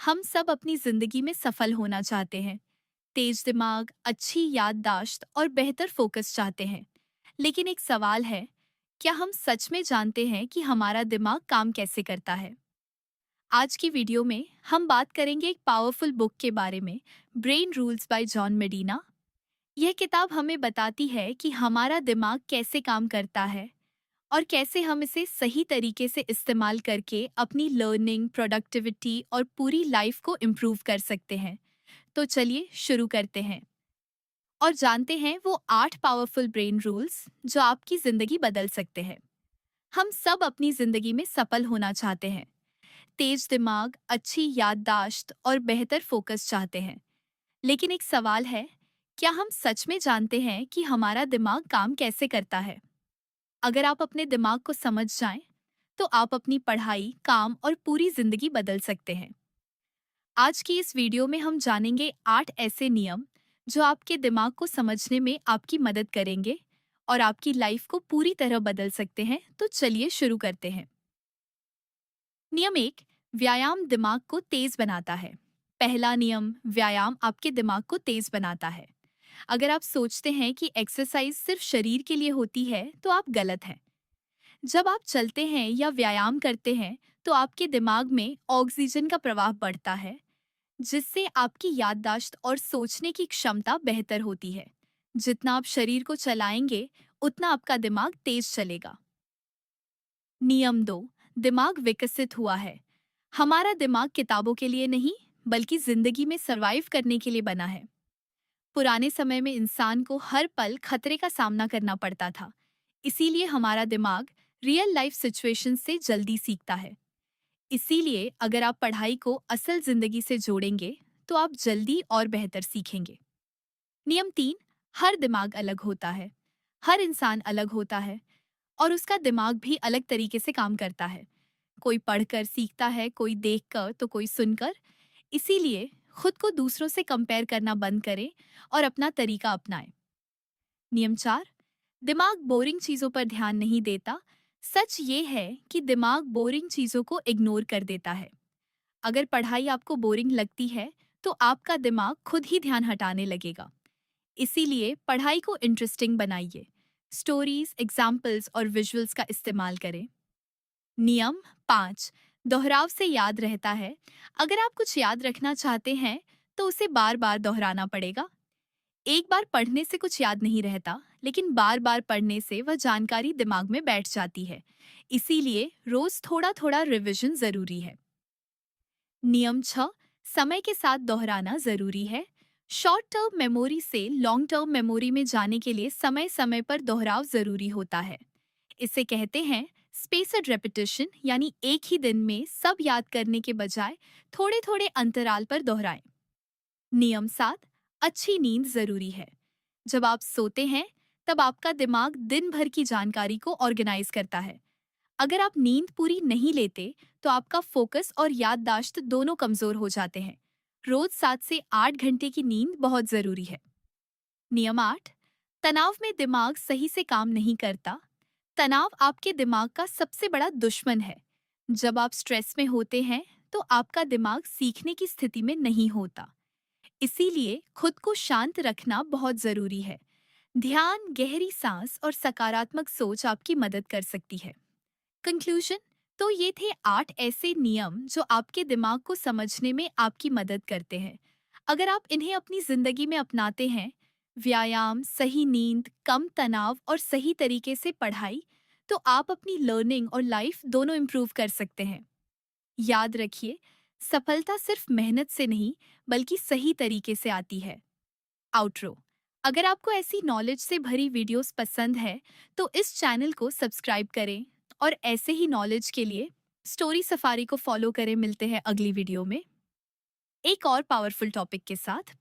हम सब अपनी जिंदगी में सफल होना चाहते हैं। तेज दिमाग, अच्छी याददाश्त और बेहतर फोकस चाहते हैं। लेकिन एक सवाल है, क्या हम सच में जानते हैं कि हमारा दिमाग काम कैसे करता है? आज की वीडियो में हम बात करेंगे एक पावरफुल बुक के बारे में, ब्रेन रूल्स बाय जॉन मेडिना। यह किताब हमें बताती है कि हमारा दिमाग कैसे काम करता है और कैसे हम इसे सही तरीके से इस्तेमाल करके अपनी लर्निंग, प्रोडक्टिविटी और पूरी लाइफ को इम्प्रूव कर सकते हैं। तो चलिए शुरू करते हैं और जानते हैं वो 8 पावरफुल ब्रेन रूल्स जो आपकी जिंदगी बदल सकते हैं। हम सब अपनी जिंदगी में सफल होना चाहते हैं, तेज दिमाग, अच्छी याददाश्त और बेहतर फोकस चाहते हैं। लेकिन एक सवाल है, क्या हम सच में जानते हैं कि हमारा दिमाग काम कैसे करता है? अगर आप अपने दिमाग को समझ जाएं, तो आप अपनी पढ़ाई, काम और पूरी जिंदगी बदल सकते हैं। आज की इस वीडियो में हम जानेंगे 8 ऐसे नियम जो आपके दिमाग को समझने में आपकी मदद करेंगे और आपकी लाइफ को पूरी तरह बदल सकते हैं। तो चलिए शुरू करते हैं। नियम 1, व्यायाम दिमाग को तेज बनाता है। पहला नियम, व्यायाम आपके दिमाग को तेज बनाता है। अगर आप सोचते हैं कि एक्सरसाइज सिर्फ शरीर के लिए होती है, तो आप गलत हैं। जब आप चलते हैं या व्यायाम करते हैं, तो आपके दिमाग में ऑक्सीजन का प्रवाह बढ़ता है, जिससे आपकी याददाश्त और सोचने की क्षमता बेहतर होती है। जितना आप शरीर को चलाएंगे, उतना आपका दिमाग तेज चलेगा। नियम 2, दिमाग विकसित हुआ है। हमारा दिमाग किताबों के लिए नहीं, बल्कि जिंदगी में सरवाइव करने के लिए बना है। पुराने समय में इंसान को हर पल खतरे का सामना करना पड़ता था। इसीलिए हमारा दिमाग रियल लाइफ सिचुएशन से जल्दी सीखता है। इसीलिए अगर आप पढ़ाई को असल जिंदगी से जोड़ेंगे, तो आप जल्दी और बेहतर सीखेंगे। नियम 3, हर दिमाग अलग होता है। हर इंसान अलग होता है और उसका दिमाग भी अलग तरीके से काम करता है। कोई पढ़कर सीखता है, कोई देखकर, तो कोई सुनकर। इसीलिए खुद को दूसरों से कंपेयर करना बंद करें और अपना तरीका अपनाएं। नियम 4, दिमाग बोरिंग चीजों पर ध्यान नहीं देता। सच ये है कि दिमाग बोरिंग चीजों को इग्नोर कर देता है। अगर पढ़ाई आपको बोरिंग लगती है, तो आपका दिमाग खुद ही ध्यान हटाने लगेगा। इसीलिए पढ़ाई को इंटरेस्टिंग बनाइए। स्टोरीज, एग्जाम्पल्स और विजुअल्स का इस्तेमाल करें। नियम 5, दोहराव से याद रहता है। अगर आप कुछ याद रखना चाहते हैं, तो उसे बार बार दोहराना पड़ेगा। एक बार पढ़ने से कुछ याद नहीं रहता, लेकिन बार बार पढ़ने से वह जानकारी दिमाग में बैठ जाती है। इसीलिए रोज थोड़ा थोड़ा रिवीजन जरूरी है। नियम 6, समय के साथ दोहराना जरूरी है। शॉर्ट टर्म मेमोरी से लॉन्ग टर्म मेमोरी में जाने के लिए समय समय पर दोहराव जरूरी होता है। इसे कहते हैं स्पेस्ड रेपिटेशन, यानी एक ही दिन में सब याद करने के बजाय थोड़े थोड़े अंतराल पर दोहराएं। नियम 7, अच्छी नींद जरूरी है। जब आप सोते हैं, तब आपका दिमाग दिन भर की जानकारी को ऑर्गेनाइज करता है। अगर आप नींद पूरी नहीं लेते, तो आपका फोकस और याददाश्त दोनों कमजोर हो जाते हैं। रोज 7 से 8 घंटे की नींद बहुत जरूरी है। नियम 8, तनाव में दिमाग सही से काम नहीं करता। तनाव आपके दिमाग का सबसे बड़ा दुश्मन है। जब आप स्ट्रेस में होते हैं, तो आपका दिमाग सीखने की स्थिति में नहीं होता। इसीलिए खुद को शांत रखना बहुत जरूरी है। ध्यान, गहरी सांस और सकारात्मक सोच आपकी मदद कर सकती है। कंक्लूजन, तो ये थे 8 ऐसे नियम जो आपके दिमाग को समझने में आपकी मदद करते हैं। अगर आप इन्हें अपनी जिंदगी में अपनाते हैं, व्यायाम, सही नींद, कम तनाव और सही तरीके से पढ़ाई, तो आप अपनी लर्निंग और लाइफ दोनों इम्प्रूव कर सकते हैं। याद रखिए, सफलता सिर्फ मेहनत से नहीं, बल्कि सही तरीके से आती है। आउटरो, अगर आपको ऐसी नॉलेज से भरी वीडियोस पसंद है, तो इस चैनल को सब्सक्राइब करें और ऐसे ही नॉलेज के लिए स्टोरी सफारी को फॉलो करें। मिलते हैं अगली वीडियो में एक और पावरफुल टॉपिक के साथ।